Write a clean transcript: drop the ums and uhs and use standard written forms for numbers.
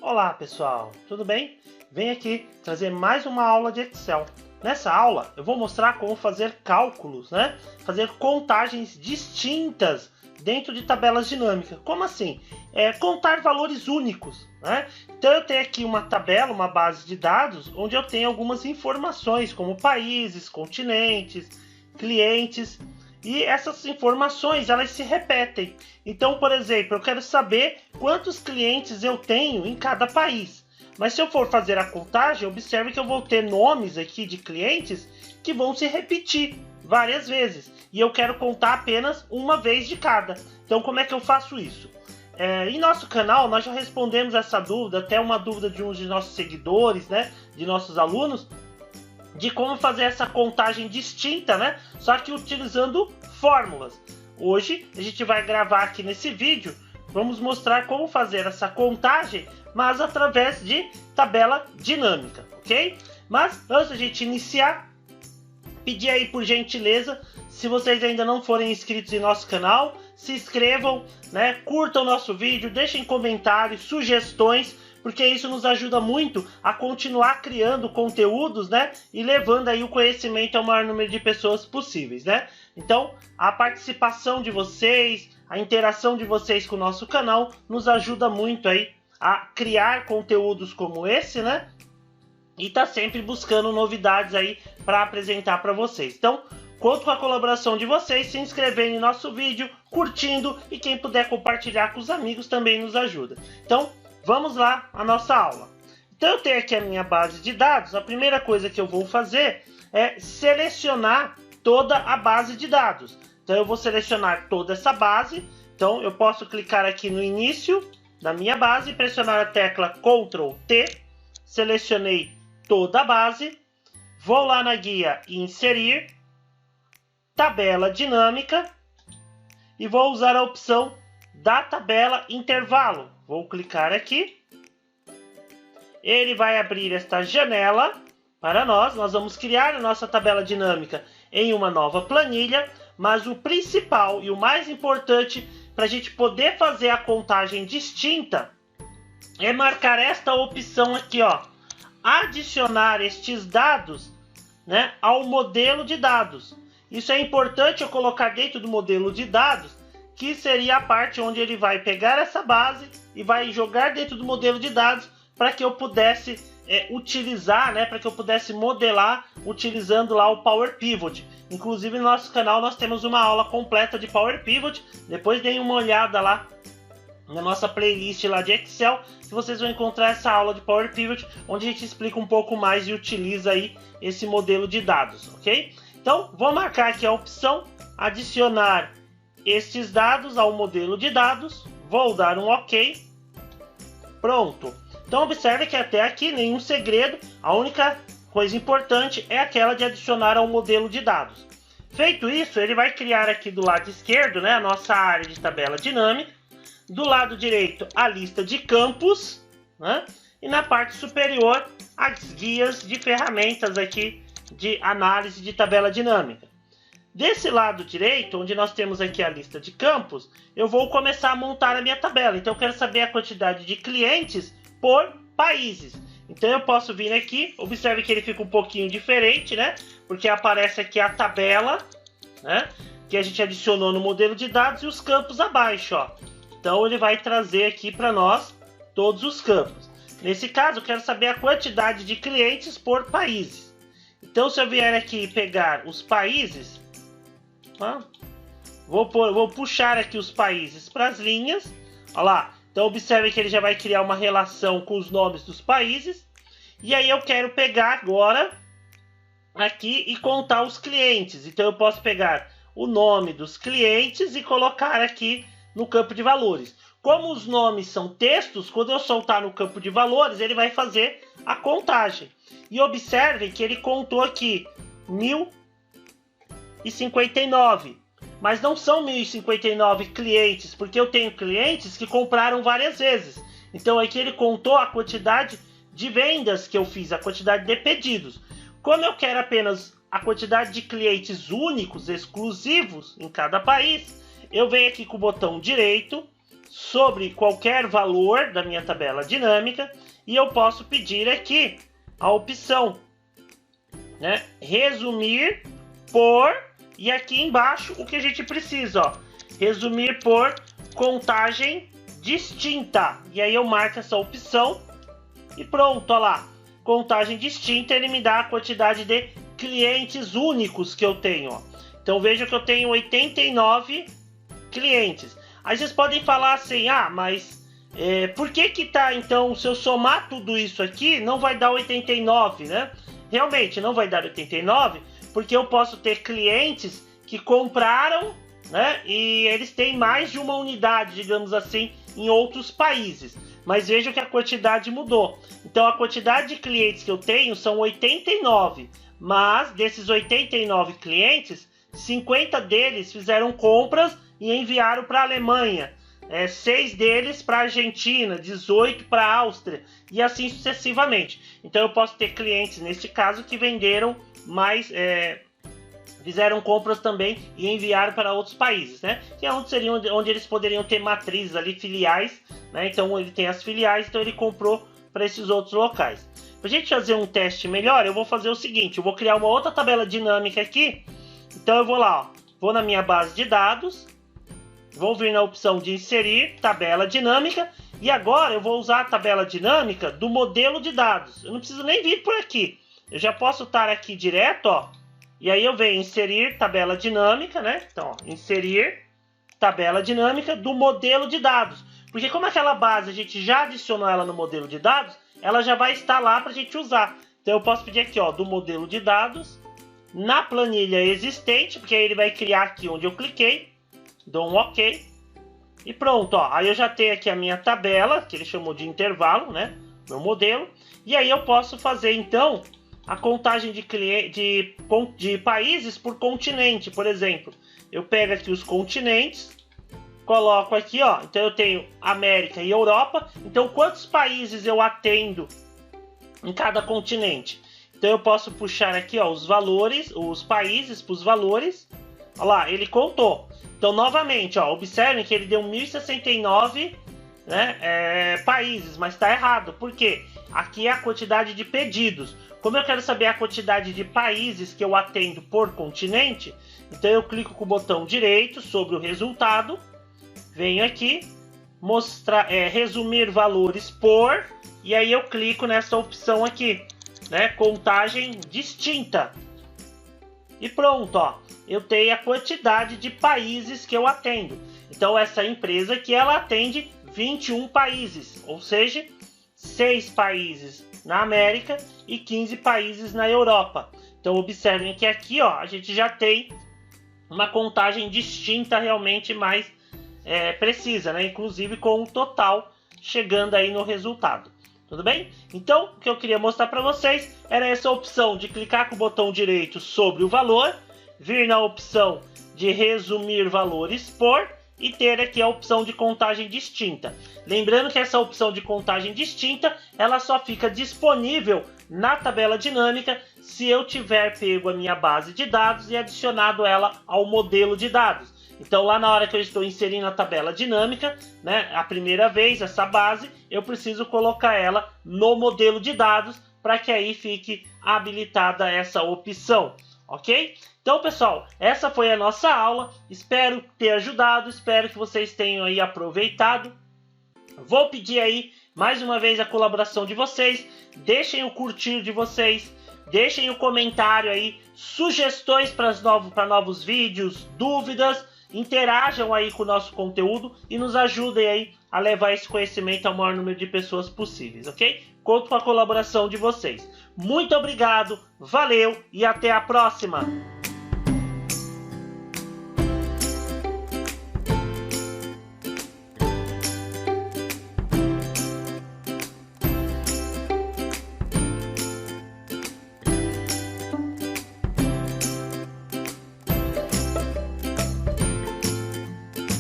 Olá pessoal, tudo bem? Venho aqui trazer mais uma aula de Excel. Nessa aula eu vou mostrar como fazer cálculos, fazer contagens distintas dentro de tabelas dinâmicas. Como assim? Contar valores únicos. Então eu tenho aqui uma tabela, uma base de dados, onde eu tenho algumas informações como países, continentes, clientes. E essas informações, elas se repetem. Então, por exemplo, eu quero saber quantos clientes eu tenho em cada país. Mas se eu for fazer a contagem, observe que eu vou ter nomes aqui de clientes que vão se repetir várias vezes. E eu quero contar apenas uma vez de cada. Então, como é que eu faço isso? Em nosso canal, nós já respondemos essa dúvida, até uma dúvida de um de nossos seguidores, de nossos alunos, de como fazer essa contagem distinta, só que utilizando fórmulas. Hoje a gente vai gravar aqui nesse vídeo, vamos mostrar como fazer essa contagem, mas através de tabela dinâmica, ok? Mas antes da gente iniciar, pedir aí por gentileza, se vocês ainda não forem inscritos em nosso canal, se inscrevam, curtam o nosso vídeo, deixem comentários, sugestões, porque isso nos ajuda muito a continuar criando conteúdos, e levando aí o conhecimento ao maior número de pessoas possíveis, Então, a participação de vocês, a interação de vocês com o nosso canal nos ajuda muito aí a criar conteúdos como esse, E tá sempre buscando novidades aí para apresentar para vocês. Então, conto com a colaboração de vocês, se inscrevendo em nosso vídeo, curtindo, e quem puder compartilhar com os amigos também nos ajuda. Então, vamos lá à nossa aula. Então eu tenho aqui a minha base de dados. A primeira coisa que eu vou fazer é selecionar toda a base de dados. Então eu vou selecionar toda essa base. Então eu posso clicar aqui no início da minha base, pressionar a tecla Ctrl T, selecionei toda a base, vou lá na guia Inserir, Tabela Dinâmica, e vou usar a opção da tabela intervalo. Vou clicar aqui. Ele vai abrir esta janela para nós. Nós vamos criar a nossa tabela dinâmica em uma nova planilha. Mas o principal e o mais importante para a gente poder fazer a contagem distinta é marcar esta opção aqui, ó. Adicionar estes dados, ao modelo de dados. Isso é importante eu colocar dentro do modelo de dados, que seria a parte onde ele vai pegar essa base e vai jogar dentro do modelo de dados para que eu pudesse utilizar, para que eu pudesse modelar utilizando lá o Power Pivot. Inclusive no nosso canal nós temos uma aula completa de Power Pivot. Depois deem uma olhada lá na nossa playlist lá de Excel, que vocês vão encontrar essa aula de Power Pivot, onde a gente explica um pouco mais e utiliza aí esse modelo de dados, ok? Então vou marcar aqui a opção adicionar estes dados ao modelo de dados, vou dar um OK, pronto. Então observe que até aqui nenhum segredo, a única coisa importante é aquela de adicionar ao modelo de dados. Feito isso, ele vai criar aqui do lado esquerdo, a nossa área de tabela dinâmica, do lado direito a lista de campos, e na parte superior as guias de ferramentas aqui de análise de tabela dinâmica. Desse lado direito, onde nós temos aqui a lista de campos, eu vou começar a montar a minha tabela. Então eu quero saber a quantidade de clientes por países. Então eu posso vir aqui, observe que ele fica um pouquinho diferente, porque aparece aqui a tabela, que a gente adicionou no modelo de dados, e os campos abaixo, ó. Então ele vai trazer aqui para nós todos os campos. Nesse caso, eu quero saber a quantidade de clientes por países. Então se eu vier aqui pegar os países, vou puxar aqui os países para as linhas. Olha lá. Então observe que ele já vai criar uma relação com os nomes dos países. E aí eu quero pegar agora aqui e contar os clientes. Então eu posso pegar o nome dos clientes e colocar aqui no campo de valores. Como os nomes são textos, quando eu soltar no campo de valores, ele vai fazer a contagem. E observe que ele contou aqui 1059. Mas não são 1059 clientes, porque eu tenho clientes que compraram várias vezes. Então aqui ele contou a quantidade de vendas que eu fiz, a quantidade de pedidos. Como eu quero apenas a quantidade de clientes únicos, exclusivos em cada país, eu venho aqui com o botão direito, sobre qualquer valor da minha tabela dinâmica e eu posso pedir aqui a opção, né, resumir por, e aqui embaixo o que a gente precisa, ó, resumir por contagem distinta. E aí eu marco essa opção e pronto, ó lá, contagem distinta, ele me dá a quantidade de clientes únicos que eu tenho, ó. Então veja que eu tenho 89 clientes. Aí vocês podem falar assim, ah, mas por que tá, então, se eu somar tudo isso aqui, não vai dar 89, né? Realmente, não vai dar 89, porque eu posso ter clientes que compraram, né? E eles têm mais de uma unidade, digamos assim, em outros países. Mas vejam que a quantidade mudou. Então, a quantidade de clientes que eu tenho são 89. Mas, desses 89 clientes, 50 deles fizeram compras e enviaram para a Alemanha, 6 deles para a Argentina, 18 para a Áustria e assim sucessivamente. Então eu posso ter clientes neste caso que venderam mais, fizeram compras também e enviaram para outros países, né? Que é onde eles poderiam ter matrizes ali, filiais, né? Então ele tem as filiais, então ele comprou para esses outros locais. Para a gente fazer um teste melhor, eu vou fazer o seguinte, eu vou criar uma outra tabela dinâmica aqui. Então eu vou lá, ó, vou na minha base de dados, vou vir na opção de inserir tabela dinâmica e agora eu vou usar a tabela dinâmica do modelo de dados. Eu não preciso nem vir por aqui, eu já posso estar aqui direto, ó, e aí eu venho inserir tabela dinâmica, né? Então, ó, inserir tabela dinâmica do modelo de dados, porque como aquela base a gente já adicionou ela no modelo de dados, ela já vai estar lá para a gente usar. Então eu posso pedir aqui, ó, do modelo de dados na planilha existente, porque aí ele vai criar aqui onde eu cliquei, dou um OK e pronto, ó. Aí eu já tenho aqui a minha tabela, que ele chamou de intervalo, né? Meu modelo. E aí eu posso fazer então a contagem de países por continente, por exemplo. Eu pego aqui os continentes, coloco aqui, ó. Então eu tenho América e Europa. Então quantos países eu atendo em cada continente? Então eu posso puxar aqui, ó, os valores, os países para os valores. Olha lá, ele contou. Então novamente, ó, observem que ele deu 1069, né, países, mas está errado. Por quê? Aqui é a quantidade de pedidos. Como eu quero saber a quantidade de países que eu atendo por continente, então eu clico com o botão direito sobre o resultado, venho aqui, mostrar, resumir valores por, e aí eu clico nessa opção aqui, né, contagem distinta. E pronto, ó, eu tenho a quantidade de países que eu atendo. Então essa empresa aqui, ela atende 21 países, ou seja, 6 países na América e 15 países na Europa. Então observem que aqui, ó, a gente já tem uma contagem distinta realmente mais precisa, né? Inclusive com o total chegando aí no resultado. Tudo bem? Então, o que eu queria mostrar para vocês era essa opção de clicar com o botão direito sobre o valor, vir na opção de resumir valores por e ter aqui a opção de contagem distinta. Lembrando que essa opção de contagem distinta, ela só fica disponível na tabela dinâmica se eu tiver pego a minha base de dados e adicionado ela ao modelo de dados. Então lá na hora que eu estou inserindo a tabela dinâmica, né, a primeira vez, essa base, eu preciso colocar ela no modelo de dados para que aí fique habilitada essa opção, ok? Então pessoal, essa foi a nossa aula, espero ter ajudado, espero que vocês tenham aí aproveitado. Vou pedir aí mais uma vez a colaboração de vocês, deixem o curtir de vocês, deixem o comentário aí, sugestões para novos vídeos, dúvidas, interajam aí com o nosso conteúdo e nos ajudem aí a levar esse conhecimento ao maior número de pessoas possíveis, ok? Conto com a colaboração de vocês. Muito obrigado, valeu e até a próxima!